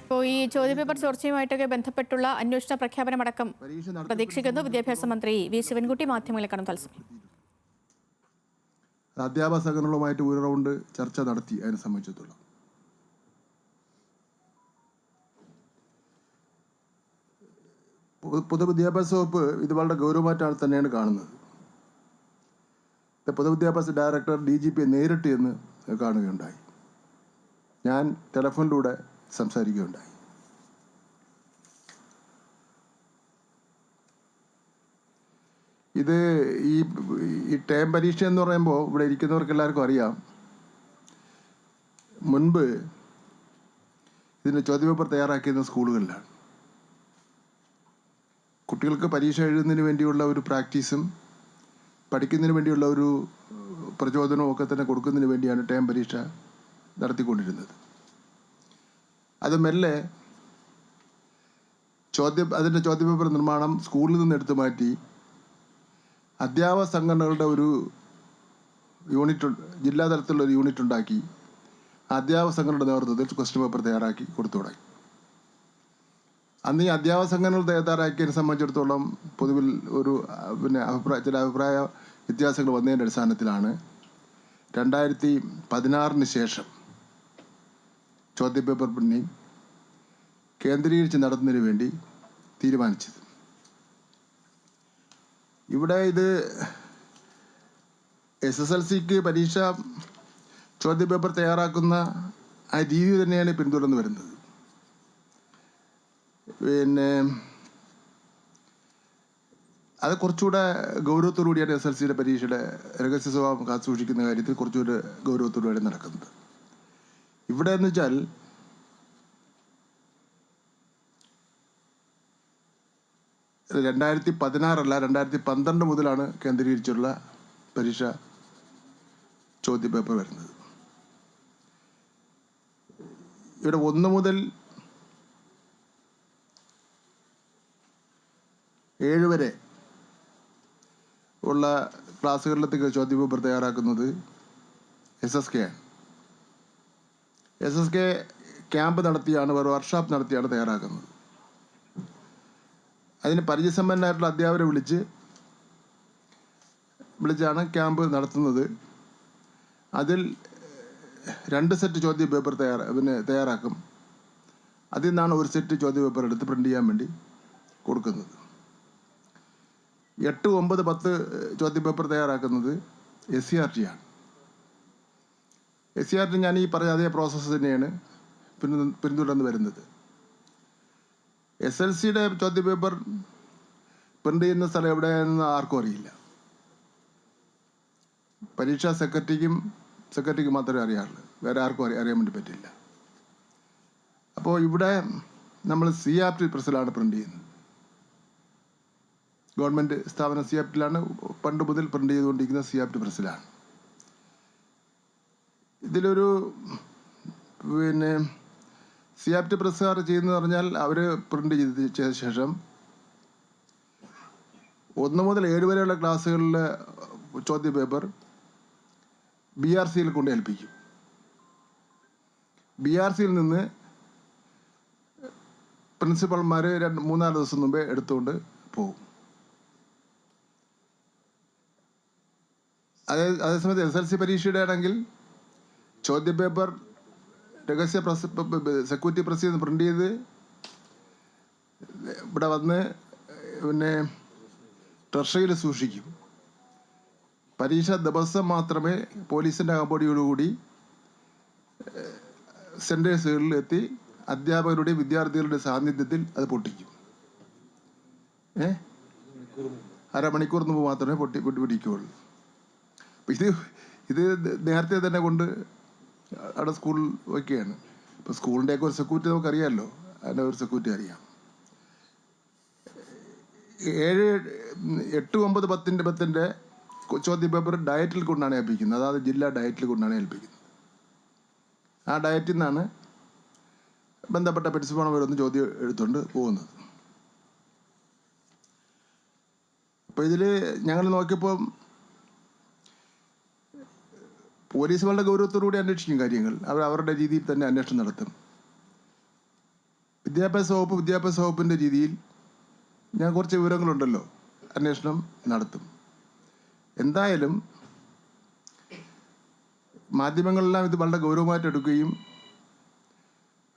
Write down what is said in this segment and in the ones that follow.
ഇപ്പോൾ ഈ ചോദ്യപേപ്പർ ചോർച്ചയുമായിട്ടൊക്കെ ബന്ധപ്പെട്ടുള്ള അന്വേഷണ പ്രഖ്യാപനമടക്കം പ്രതീക്ഷിക്കുന്നു. വിദ്യാഭ്യാസ മന്ത്രി വി ശിവൻകുട്ടി മാധ്യമങ്ങളെ കാണും തത്സമയം. അധ്യാപക സംഘടനകളുമായിട്ട് ഒരു റൗണ്ട് ചർച്ച നടത്തി. അതിനെ സംബന്ധിച്ചിടത്തോളം പൊതുവിദ്യാഭ്യാസ വകുപ്പ് ഇത് വളരെ ഗൗരവമായിട്ടാണ് തന്നെയാണ് കാണുന്നത്. പൊതുവിദ്യാഭ്യാസ ഡയറക്ടർ DGP നേരിട്ട് എന്ന് കാണുകയുണ്ടായി. ഞാൻ ടെലിഫോണിലൂടെ സംസാരിക്കുകയുണ്ടായി. ഇത് ഈ ടേം പരീക്ഷ എന്ന് പറയുമ്പോൾ ഇവിടെ ഇരിക്കുന്നവർക്ക് എല്ലാവർക്കും അറിയാം, മുൻപ് ഇതിൻ്റെ ചോദ്യപേപ്പർ തയ്യാറാക്കിയിരുന്ന സ്കൂളുകളിലാണ്. കുട്ടികൾക്ക് പരീക്ഷ എഴുതുന്നതിന് വേണ്ടിയുള്ള ഒരു പ്രാക്ടീസും പഠിക്കുന്നതിന് വേണ്ടിയുള്ള ഒരു പ്രചോദനവും ഒക്കെ തന്നെ കൊടുക്കുന്നതിന് വേണ്ടിയാണ് ടേം പരീക്ഷ നടത്തിക്കൊണ്ടിരുന്നത്. അത് മെല്ലെ അതിൻ്റെ ചോദ്യപേപ്പർ നിർമ്മാണം സ്കൂളിൽ നിന്ന് എടുത്തു മാറ്റി അധ്യാപക സംഘടനകളുടെ ഒരു യൂണിറ്റ്, ജില്ലാ തലത്തിലുള്ള ഒരു യൂണിറ്റ് ഉണ്ടാക്കി അധ്യാപക സംഘടനയുടെ നേതൃത്വത്തിൽ ക്വസ്റ്റ്യൻ പേപ്പർ തയ്യാറാക്കി കൊടുത്തു തുടങ്ങി. അന്ന് ഈ അധ്യാപക സംഘടനകൾ തയ്യാറാക്കിയതിനെ സംബന്ധിച്ചിടത്തോളം പൊതുവിൽ ഒരു ചില അഭിപ്രായ വ്യത്യാസങ്ങൾ വന്നതിൻ്റെ അടിസ്ഥാനത്തിലാണ് 2016 ശേഷം ചോദ്യപേപ്പർ പ്രിന്റിംഗ് കേന്ദ്രീകരിച്ച് നടത്തുന്നതിന് വേണ്ടി തീരുമാനിച്ചത്. ഇവിടെ ഇത് SSLCക്ക് പരീക്ഷ ചോദ്യപേപ്പർ തയ്യാറാക്കുന്ന ആ രീതി തന്നെയാണ് പിന്തുടർന്ന് വരുന്നത്. അത് കുറച്ചുകൂടെ ഗൗരവത്തോടുകൂടിയാണ് SSLCയുടെ പരീക്ഷയുടെ രഹസ്യ സ്വഭാവം കാത്തു സൂക്ഷിക്കുന്ന കാര്യത്തിൽ കുറച്ചുകൂടെ ഗൗരവത്തോടുകൂടി നടക്കുന്നത്. ഇവിടെ എന്ന് വെച്ചാൽ അല്ല, 2012 മുതലാണ് കേന്ദ്രീകരിച്ചുള്ള പരീക്ഷ ചോദ്യപേപ്പർ വരുന്നത്. ഇവിടെ 1 മുതൽ 7 വരെ ഉള്ള ക്ലാസ്സുകളിലത്തേക്ക് ചോദ്യപേപ്പർ തയ്യാറാക്കുന്നത് SSK ആണ്. SSK ക്യാമ്പ് നടത്തിയാണ്, ഒരു വർക്ക്ഷോപ്പ് നടത്തിയാണ് തയ്യാറാക്കുന്നത്. അതിന് പരിചയസമ്പന്നരായിട്ടുള്ള അധ്യാപകരെ വിളിച്ചാണ് ക്യാമ്പ് നടത്തുന്നത്. അതിൽ 2 സെറ്റ് ചോദ്യപേപ്പർ തയ്യാറാക്കും. അതിൽ നിന്നാണ് ഒരു സെറ്റ് ചോദ്യപേപ്പർ എടുത്ത് പ്രിൻ്റ് ചെയ്യാൻ വേണ്ടി കൊടുക്കുന്നത്. 8, 9, 10 ചോദ്യപേപ്പർ തയ്യാറാക്കുന്നത് SCERT ആണ്. SCERT ഞാൻ ഈ പറഞ്ഞ അതേ പ്രോസസ്സ് തന്നെയാണ് പിന്തുടർന്ന് വരുന്നത്. SLCയുടെ ചോദ്യപേപ്പർ പ്രിൻ്റ് ചെയ്യുന്ന സ്ഥലം എവിടെയാണെന്ന് ആർക്കും അറിയില്ല. പരീക്ഷാ സെക്രട്ടറിക്ക് മാത്രമേ അറിയാറുള്ളൂ, വേറെ ആർക്കും അറിയാൻ വേണ്ടി പറ്റില്ല. അപ്പോൾ ഇവിടെ നമ്മൾ CERT പ്രസ്സിലാണ് പ്രിൻ്റ് ചെയ്യുന്നത്. ഗവൺമെൻറ് സ്ഥാപനം CERTലാണ് പണ്ട് മുതൽ പ്രിൻ്റ് ചെയ്തുകൊണ്ടിരിക്കുന്ന CERT പ്രസ്സിലാണ്. ഇതിലൊരു CERT പ്രസ്സുകാർ ചെയ്യുന്നതെന്ന് പറഞ്ഞാൽ അവർ പ്രിൻ്റ് ചെയ്ത ശേഷം 1 മുതൽ 7 വരെയുള്ള ക്ലാസ്സുകളിലെ ചോദ്യപേപ്പർ BRCയിൽ കൊണ്ട് ഏൽപ്പിക്കും. BRCയിൽ നിന്ന് പ്രിൻസിപ്പൽമാർ 3-4 ദിവസം മുമ്പേ എടുത്തുകൊണ്ട് പോകും. അതേസമയത്ത് SLC പരീക്ഷയുടെ ആണെങ്കിൽ ചോദ്യപേപ്പർ രഹസ്യ സെക്യൂരിറ്റി പ്രസ് ചെയ്ത് പ്രിൻ്റ് ചെയ്ത് ഇവിടെ വന്ന് ട്രഷറിയിൽ സൂക്ഷിക്കും. പരീക്ഷ ദിവസം മാത്രമേ പോലീസിൻ്റെ അകമ്പടിയോടുകൂടി സെൻറ്റേഴ്സുകളിൽ എത്തി അധ്യാപകരുടെയും വിദ്യാർത്ഥികളുടെ സാന്നിധ്യത്തിൽ അത് പൊട്ടിക്കും. അരമണിക്കൂർ മുമ്പ് മാത്രമേ പൊട്ടിക്കുകയുള്ളൂ. ഇത് നേരത്തെ തന്നെ കൊണ്ട് അവിടെ സ്കൂളിൽ വയ്ക്കുകയാണ്. ഇപ്പോൾ സ്കൂളിൻ്റെയൊക്കെ ഒരു സെക്യൂരിറ്റി നമുക്കറിയാമല്ലോ, അതിൻ്റെ ഒരു സെക്യൂരിറ്റി അറിയാം. 7, 8, 9, 10 ചോദ്യപേപ്പർ ഡയറ്റിൽ കൊണ്ടാണ് ഏൽപ്പിക്കുന്നത്. അതായത് ജില്ലാ ഡയറ്റിൽ കൊണ്ടാണ് ഏൽപ്പിക്കുന്നത്. ആ ഡയറ്റിൽ നിന്നാണ് ബന്ധപ്പെട്ട പ്രിൻസിപ്പാൾമാരൊന്ന് ചോദ്യം എടുത്തുകൊണ്ട് പോകുന്നത്. അപ്പോൾ ഇതിൽ ഞങ്ങൾ നോക്കിയപ്പോൾ പോലീസ് വളരെ ഗൗരവത്തോടുകൂടി അന്വേഷിക്കും കാര്യങ്ങൾ. അവരുടെ രീതിയിൽ തന്നെ അന്വേഷണം നടത്തും. വിദ്യാഭ്യാസ വകുപ്പിൻ്റെ രീതിയിൽ ഞാൻ കുറച്ച് വിവരങ്ങളുണ്ടല്ലോ, അന്വേഷണം നടത്തും. എന്തായാലും മാധ്യമങ്ങളെല്ലാം ഇത് വളരെ ഗൗരവമായിട്ട് എടുക്കുകയും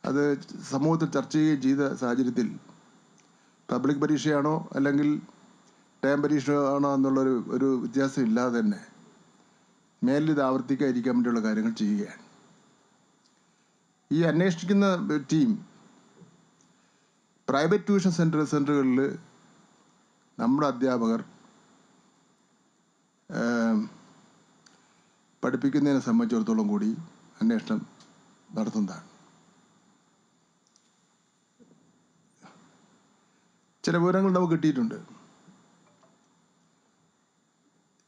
അത് സമൂഹത്തിൽ ചർച്ച ചെയ്യുകയും ചെയ്ത സാഹചര്യത്തിൽ പബ്ലിക് പരീക്ഷയാണോ അല്ലെങ്കിൽ ടേം പരീക്ഷയാണോ എന്നുള്ളൊരു വ്യത്യാസം ഇല്ലാതെ തന്നെ മേലിൽ ഇത് ആവർത്തിക്കാതിരിക്കാൻ വേണ്ടിയുള്ള കാര്യങ്ങൾ ചെയ്യുകയാണ്. ഈ അന്വേഷിക്കുന്ന ടീം പ്രൈവറ്റ് ട്യൂഷൻ സെൻ്ററുകളിൽ നമ്മുടെ അധ്യാപകർ പഠിപ്പിക്കുന്നതിനെ സംബന്ധിച്ചിടത്തോളം കൂടി അന്വേഷണം നടത്തുന്നതാണ്. ചില വിവരങ്ങൾ നമുക്ക് കിട്ടിയിട്ടുണ്ട്.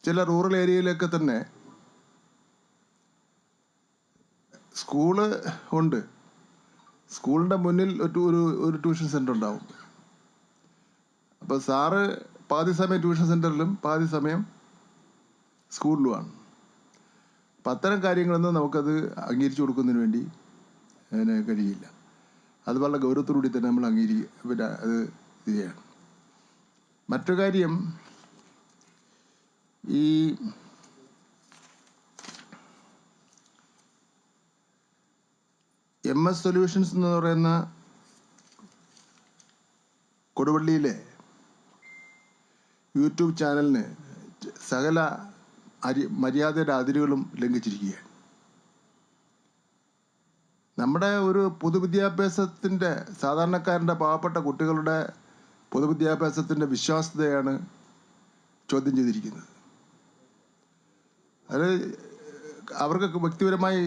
ചില റൂറൽ ഏരിയയിലൊക്കെ തന്നെ സ്കൂള് ഉണ്ട്, സ്കൂളിൻ്റെ മുന്നിൽ ഒരു ട്യൂഷൻ സെൻ്റർ ഉണ്ടാവും. അപ്പോൾ സാറ് പാതി സമയം ട്യൂഷൻ സെൻ്ററിലും പാതി സമയം സ്കൂളിലുമാണ്. അപ്പം അത്തരം കാര്യങ്ങളൊന്നും നമുക്കത് അംഗീകരിച്ചു കൊടുക്കുന്നതിന് വേണ്ടി അതിന് കഴിയില്ല. അത് വളരെ ഗൗരവത്തോടുകൂടി തന്നെ നമ്മൾ അത് ചെയ്യണം. മറ്റു കാര്യം, ഈ MS സൊല്യൂഷൻസ് എന്ന് പറയുന്ന കൊടുവള്ളിയിലെ യൂട്യൂബ് ചാനലിന് സകല മര്യാദയുടെ അതിരുകളും ലംഘിച്ചിരിക്കുകയാണ്. നമ്മുടെ ഒരു പൊതുവിദ്യാഭ്യാസത്തിൻ്റെ, സാധാരണക്കാരൻ്റെ, പാവപ്പെട്ട കുട്ടികളുടെ പൊതുവിദ്യാഭ്യാസത്തിൻ്റെ വിശ്വാസ്യതയാണ് ചോദ്യം ചെയ്തിരിക്കുന്നത്. അത് അവർക്ക് വ്യക്തിപരമായി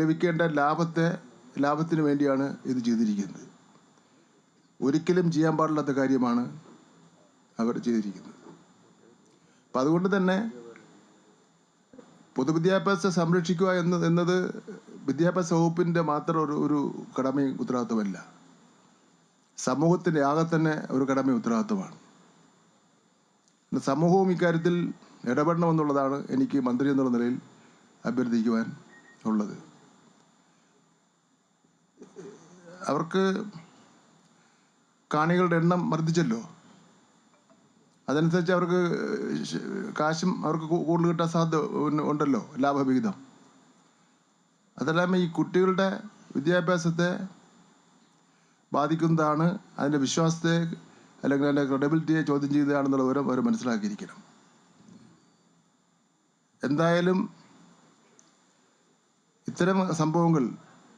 ലഭിക്കേണ്ട ലാഭത്തിന് വേണ്ടിയാണ് ഇത് ചെയ്തിരിക്കുന്നത്. ഒരിക്കലും ചെയ്യാൻ പാടില്ലാത്ത കാര്യമാണ് അവർ ചെയ്തിരിക്കുന്നത്. അപ്പം അതുകൊണ്ട് തന്നെ പൊതുവിദ്യാഭ്യാസം സംരക്ഷിക്കുക എന്നത് വിദ്യാഭ്യാസ വകുപ്പിൻ്റെ മാത്രം ഒരു കടമയും ഉത്തരവാദിത്വമല്ല, സമൂഹത്തിൻ്റെ ആകെ തന്നെ ഒരു കടമയും ഉത്തരവാദിത്വമാണ്. സമൂഹവും ഇക്കാര്യത്തിൽ ഇടപെടണമെന്നുള്ളതാണ് എനിക്ക് മന്ത്രി എന്നുള്ള നിലയിൽ അഭ്യർത്ഥിക്കുവാൻ ഉള്ളത്. അവർക്ക് കാണികളുടെ എണ്ണം വർദ്ധിച്ചല്ലോ, അതനുസരിച്ച് അവർക്ക് കാശും അവർക്ക് കൂടുതൽ കിട്ടാൻ സാധ്യത ഉണ്ടല്ലോ, ലാഭവിഹിതം. അതെല്ലാം ഈ കുട്ടികളുടെ വിദ്യാഭ്യാസത്തെ ബാധിക്കുന്നതാണ്, അതിൻ്റെ വിശ്വാസത്തെ അല്ലെങ്കിൽ അതിൻ്റെ ക്രെഡിബിലിറ്റിയെ ചോദ്യം ചെയ്തതാണെന്നുള്ള വിവരം അവർ മനസ്സിലാക്കിയിരിക്കണം. എന്തായാലും ഇത്തരം സംഭവങ്ങൾ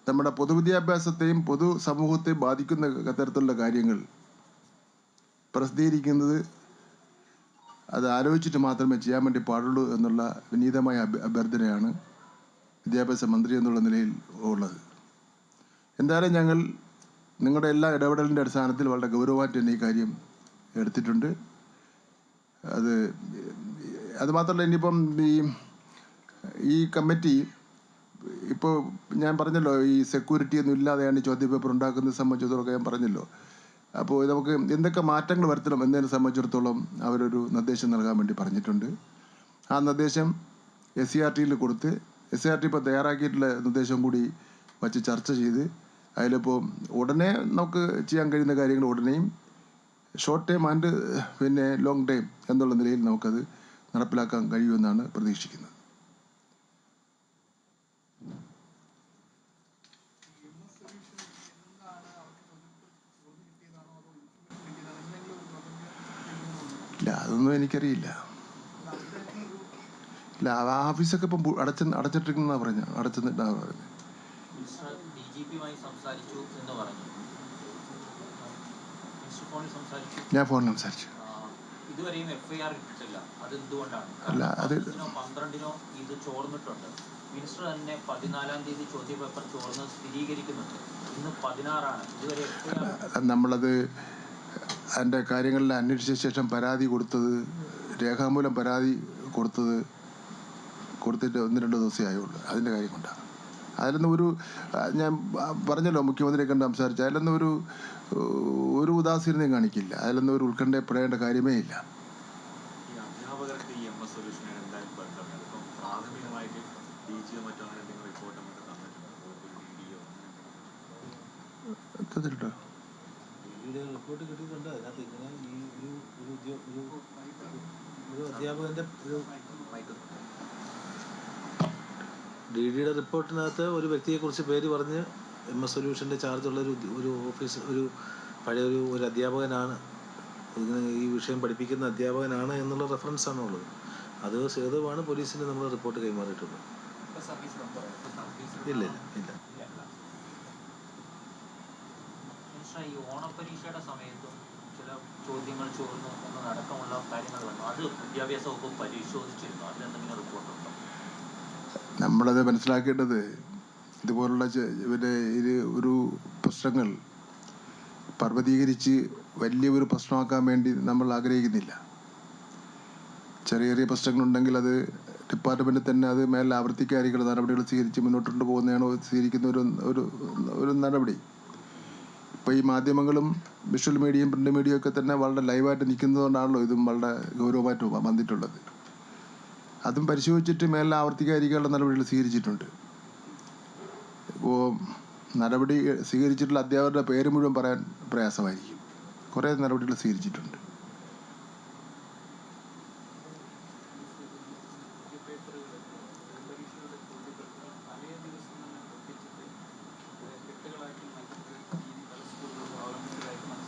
നമ്മുടെ പൊതുവിദ്യാഭ്യാസത്തെയും പൊതുസമൂഹത്തെയും ബാധിക്കുന്ന തരത്തിലുള്ള കാര്യങ്ങൾ പ്രസിദ്ധീകരിക്കുന്നത് അത് ആലോചിച്ചിട്ട് മാത്രമേ ചെയ്യാൻ വേണ്ടി പാടുള്ളൂ എന്നുള്ള വിനീതമായ അഭ്യർത്ഥനയാണ് വിദ്യാഭ്യാസ മന്ത്രി എന്നുള്ള നിലയിൽ ഉള്ളത്. എന്തായാലും ഞങ്ങൾ നിങ്ങളുടെ എല്ലാ ഇടപെടലിൻ്റെ അടിസ്ഥാനത്തിൽ വളരെ ഗൗരവമായിട്ട് തന്നെ ഈ കാര്യം എടുത്തിട്ടുണ്ട്. അത് മാത്രമല്ല, ഇനിയിപ്പം ഈ കമ്മിറ്റി ഇപ്പോൾ ഞാൻ പറഞ്ഞല്ലോ, ഈ സെക്യൂരിറ്റി ഒന്നും ഇല്ലാതെയാണ് ഈ ചോദ്യപേപ്പർ ഉണ്ടാക്കുന്നത് സംബന്ധിച്ചിടത്തോളം ഞാൻ പറഞ്ഞല്ലോ. അപ്പോൾ നമുക്ക് എന്തൊക്കെ മാറ്റങ്ങൾ വരുത്തണം എന്നതിനെ സംബന്ധിച്ചിടത്തോളം അവരൊരു നിർദ്ദേശം നൽകാൻ വേണ്ടി പറഞ്ഞിട്ടുണ്ട്. ആ നിർദ്ദേശം SCRT കൊടുത്ത് SCRT ഇപ്പോൾ തയ്യാറാക്കിയിട്ടുള്ള നിർദ്ദേശം കൂടി വച്ച് ചർച്ച ചെയ്ത് അതിലിപ്പോൾ ഉടനെ നമുക്ക് ചെയ്യാൻ കഴിയുന്ന കാര്യങ്ങൾ ഉടനെയും short time and long time എന്നുള്ള നിലയിൽ നമുക്കത് നടപ്പിലാക്കാൻ കഴിയുമെന്നാണ് പ്രതീക്ഷിക്കുന്നത്. ഇല്ല, അതൊന്നും എനിക്കറിയില്ല. ഇല്ല, ഓഫീസൊക്കെ ഇപ്പം അടച്ചിട്ടിരിക്കുന്നതാണ് പറഞ്ഞത്, അടച്ചിട്ടാണ് പറഞ്ഞത്. ഞാൻ ഫോണിൽ സംസാരിച്ചു. അല്ല, അത് മിനിസ്റ്റർ തന്നെ 14-ാം തീയതി ചോദ്യപേപ്പർ ചോർന്ന് സ്ഥിരീകരിക്കുന്നുണ്ട്. ഇന്ന് 16-ആണ്. ഇതുവരെ നമ്മളത് അതിൻ്റെ കാര്യങ്ങളിൽ അന്വേഷിച്ച ശേഷം പരാതി കൊടുത്തത്, രേഖാമൂലം പരാതി കൊടുത്തിട്ട് 1-2 ദിവസമേ ആയുള്ളൂ. അതിൻ്റെ കാര്യം കൊണ്ടാണ്. അതിലൊന്നും ഞാൻ പറഞ്ഞല്ലോ, മുഖ്യമന്ത്രിയെ കണ്ട് സംസാരിച്ച അതിലൊന്നും ഒരു ഉദാസീനതയും കാണിക്കില്ല. അതിലൊന്നും ഒരു ഉത്കണ്ഠപ്പെടേണ്ട കാര്യമേ ഇല്ല. എത്തത്തിട്ടോ റിപ്പോർട്ട് കിട്ടിയിട്ടുണ്ട്. അതിനകത്ത് ഇങ്ങനെ ഈ ഒരു അധ്യാപകൻ്റെ DDയുടെ റിപ്പോർട്ടിനകത്ത് ഒരു വ്യക്തിയെക്കുറിച്ച് പേര് പറഞ്ഞ് MS സൊല്യൂഷൻ്റെ ചാർജുള്ള ഒരു ഓഫീസ് പഴയ ഒരു അധ്യാപകനാണ്, ഇങ്ങനെ ഈ വിഷയം പഠിപ്പിക്കുന്ന അധ്യാപകനാണ് എന്നുള്ള റെഫറൻസാണ് ഉള്ളത്. അത് സേതുവാണ് പോലീസിന് നമ്മൾ റിപ്പോർട്ട് കൈമാറിയിട്ടുള്ളത്. ഇല്ല. ഈ ഓണപരീക്ഷയുടെ സമയത്തും ചില ചോദ്യങ്ങൾ ചോർന്നു എന്നതടക്കമുള്ള കാര്യങ്ങൾ വന്നു. അത് വിദ്യാഭ്യാസ വകുപ്പ് പരിശോധിച്ചിരുന്നു. അതിലെന്തെങ്കിലും റിപ്പോർട്ടുണ്ടോ? നമ്മളത് മനസ്സിലാക്കേണ്ടത് ഇതുപോലുള്ള ഒരു പ്രശ്നങ്ങൾ പർവ്വതീകരിച്ച് വലിയൊരു പ്രശ്നമാക്കാൻ വേണ്ടി നമ്മൾ ആഗ്രഹിക്കുന്നില്ല. ചെറിയ ചെറിയ പ്രശ്നങ്ങളുണ്ടെങ്കിൽ അത് ഡിപ്പാർട്ട്മെൻറ്റിൽ തന്നെ അത് മേലെ ആവർത്തിക്കാതിരിക്കുന്ന നടപടികൾ സ്വീകരിച്ച് മുന്നോട്ട് പോകുന്നതാണ് സ്വീകരിക്കുന്ന ഒരു നടപടി. ഇപ്പോൾ ഈ മാധ്യമങ്ങളും വിഷ്വൽ മീഡിയയും പ്രിൻ്റ് മീഡിയയും ഒക്കെ തന്നെ വളരെ ലൈവായിട്ട് നിൽക്കുന്നതുകൊണ്ടാണല്ലോ ഇതും വളരെ ഗൗരവമായിട്ട് വന്നിട്ടുള്ളത്. അതും പരിശോധിച്ചിട്ട് മേലെ ആവർത്തിക്കാതിരിക്കാനുള്ള നടപടികൾ സ്വീകരിച്ചിട്ടുണ്ട്. ഇപ്പോൾ നടപടി സ്വീകരിച്ചിട്ടുള്ള അധ്യാപകരുടെ പേര് മുഴുവൻ പറയാൻ പ്രയാസമായിരിക്കും. കുറേ നടപടികൾ സ്വീകരിച്ചിട്ടുണ്ട്.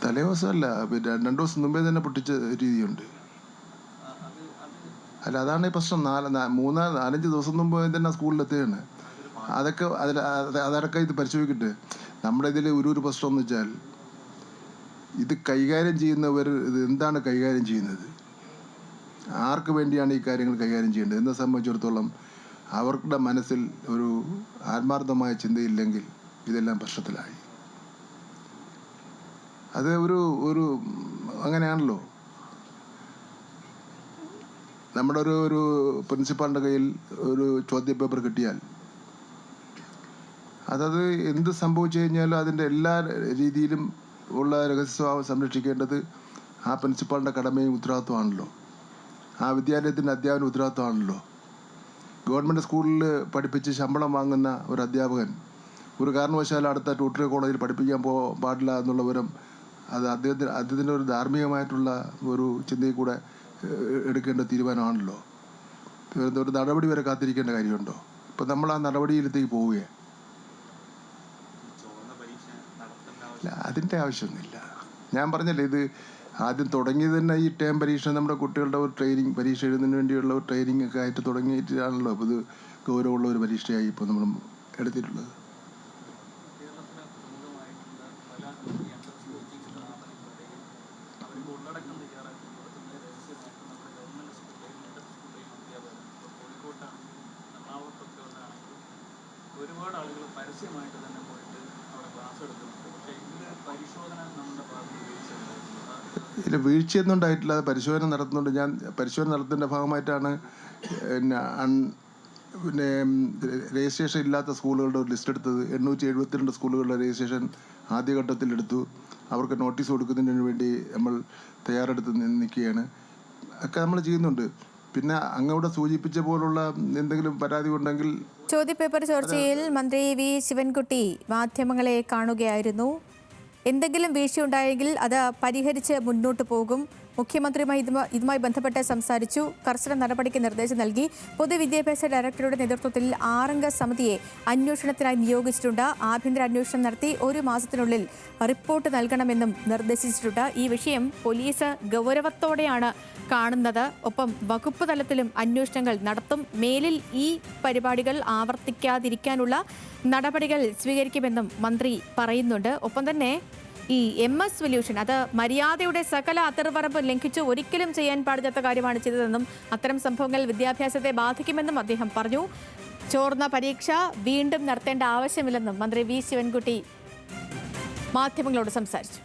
തലേദിവസമല്ല, പിന്നെ 2 ദിവസം മുമ്പേ തന്നെ പൊട്ടിച്ച രീതിയുണ്ട്. അല്ല, അതാണ് ഈ പ്രശ്നം. 4-5 ദിവസം മുമ്പ് തന്നെ സ്കൂളിലെത്തുകയാണ്. അതൊക്കെ ഇത് പരിശോധിക്കട്ടെ. നമ്മുടെ ഇതിൽ ഒരു പ്രശ്നം എന്ന് വെച്ചാൽ ഇത് കൈകാര്യം ചെയ്യുന്നവർ ഇത് എന്താണ് കൈകാര്യം ചെയ്യുന്നത്, ആർക്ക് വേണ്ടിയാണ് ഈ കാര്യങ്ങൾ കൈകാര്യം ചെയ്യേണ്ടത് എന്നെ സംബന്ധിച്ചിടത്തോളം അവരുടെ മനസ്സിൽ ഒരു ആത്മാർത്ഥമായ ചിന്തയില്ലെങ്കിൽ ഇതെല്ലാം പ്രശ്നത്തിലായി. അത് ഒരു അങ്ങനെയാണല്ലോ. നമ്മുടെ ഒരു പ്രിൻസിപ്പാളിൻ്റെ കയ്യിൽ ഒരു ചോദ്യപേപ്പർ കിട്ടിയാൽ അതത് എന്ത് സംഭവിച്ചു കഴിഞ്ഞാലും അതിൻ്റെ എല്ലാ രീതിയിലും ഉള്ള രഹസ്യസ്വഭാവം സംരക്ഷിക്കേണ്ടത് ആ പ്രിൻസിപ്പാളിൻ്റെ കടമയും ഉത്തരവാദിത്വമാണല്ലോ. ആ വിദ്യാലയത്തിൻ്റെ അധ്യാപന ഉത്തരവാദിത്വമാണല്ലോ. ഗവൺമെൻറ് സ്കൂളിൽ പഠിപ്പിച്ച് ശമ്പളം വാങ്ങുന്ന ഒരു അധ്യാപകൻ ഒരു കാരണവശാലും അടുത്ത ട്യൂട്ടറി കോളേജിൽ പഠിപ്പിക്കാൻ പാടില്ല എന്നുള്ള വിവരം അത് അദ്ദേഹത്തിൻ്റെ ഒരു ധാർമ്മികമായിട്ടുള്ള ഒരു ചിന്തയിൽ കൂടെ എടുക്കേണ്ട തീരുമാനമാണല്ലോ. ഒരു നടപടി വരെ കാത്തിരിക്കേണ്ട കാര്യമുണ്ടോ? ഇപ്പം നമ്മൾ ആ നടപടിയിലേക്ക് പോവുകയാണ്. അതിൻ്റെ ആവശ്യമൊന്നുമില്ല. ഞാൻ പറഞ്ഞല്ലേ, ഇത് ആദ്യം തുടങ്ങിയത് തന്നെ ഈ ടേം പരീക്ഷ നമ്മുടെ കുട്ടികളുടെ ഒരു ട്രെയിനിങ്, പരീക്ഷ എഴുതുന്നതിന് വേണ്ടിയുള്ള ഒരു ട്രെയിനിങ് ഒക്കെ ആയിട്ട് തുടങ്ങിയിട്ടാണല്ലോ ഇപ്പോൾ ഇത് ഗൗരവമുള്ള ഒരു പരീക്ഷയായി ഇപ്പോൾ നമ്മൾ എടുത്തിട്ടുള്ളത്. ഒരുപാട് ആളുകൾ പരസ്യമായിട്ട് തന്നെ പോയിട്ട് അവിടെ ക്ലാസ് എടുക്കുന്നുണ്ട്. പക്ഷേ ഇതിൻ്റെ പരിശോധന നമ്മുടെ ഭാഗത്ത് ഇതിൽ വീഴ്ചയൊന്നും ഉണ്ടായിട്ടില്ല. അത് പരിശോധന നടത്തുന്നുണ്ട്. ഞാൻ പരിശോധന നടത്തുന്നതിൻ്റെ ഭാഗമായിട്ടാണ് പിന്നെ രജിസ്ട്രേഷൻ ഇല്ലാത്ത സ്കൂളുകളുടെ ഒരു ലിസ്റ്റ് എടുത്തത്. 872 സ്കൂളുകളുടെ രജിസ്ട്രേഷൻ ആദ്യഘട്ടത്തിലെടുത്തു. അവർക്ക് നോട്ടീസ് കൊടുക്കുന്നതിന് വേണ്ടി നമ്മൾ തയ്യാറെടുത്ത് നിൽക്കുകയാണ്. ഒക്കെ നമ്മൾ ചെയ്യുന്നുണ്ട്. പിന്നെ അങ്ങോട്ട് സൂചിപ്പിച്ച പോലുള്ള എന്തെങ്കിലും പരാതി ഉണ്ടെങ്കിൽ ചോദ്യപേപ്പർ ചർച്ചയിൽ മന്ത്രി വി ശിവൻകുട്ടി മാധ്യമങ്ങളെ കാണുകയായിരുന്നു. എന്തെങ്കിലും വീഴ്ചയുണ്ടായെങ്കിൽ അത് പരിഹരിച്ച് മുന്നോട്ട് പോകും. മുഖ്യമന്ത്രിയുമായി ഇതുമായി ബന്ധപ്പെട്ട് സംസാരിച്ചു. കർശന നടപടിക്ക് നിർദ്ദേശം നൽകി. പൊതുവിദ്യാഭ്യാസ ഡയറക്ടറുടെ നേതൃത്വത്തിൽ 6 അംഗ സമിതിയെ അന്വേഷണത്തിനായി നിയോഗിച്ചിട്ടുണ്ട്. ആഭ്യന്തര അന്വേഷണം നടത്തി 1 മാസത്തിനുള്ളിൽ റിപ്പോർട്ട് നൽകണമെന്നും നിർദ്ദേശിച്ചിട്ടുണ്ട്. ഈ വിഷയം പോലീസ് ഗൗരവത്തോടെയാണ് കാണുന്നത്. ഒപ്പം വകുപ്പ് തലത്തിലും അന്വേഷണങ്ങൾ നടത്തും. മേലിൽ ഈ പരിപാടികൾ ആവർത്തിക്കാതിരിക്കാനുള്ള നടപടികൾ സ്വീകരിക്കുമെന്നും മന്ത്രി പറയുന്നുണ്ട്. ഒപ്പം തന്നെ ഈ MS സൊല്യൂഷൻ അത് മര്യാദയുടെ സകല അതിർവരമ്പ് ലംഘിച്ചു ഒരിക്കലും ചെയ്യാൻ പാടില്ലാത്ത കാര്യമാണ് ചെയ്തതെന്നും അത്തരം സംഭവങ്ങൾ വിദ്യാഭ്യാസത്തെ ബാധിക്കുമെന്നും അദ്ദേഹം പറഞ്ഞു. ചോർന്ന പരീക്ഷ വീണ്ടും നടത്തേണ്ട ആവശ്യമില്ലെന്നും മന്ത്രി വി ശിവൻകുട്ടി മാധ്യമങ്ങളോട് സംസാരിച്ചു.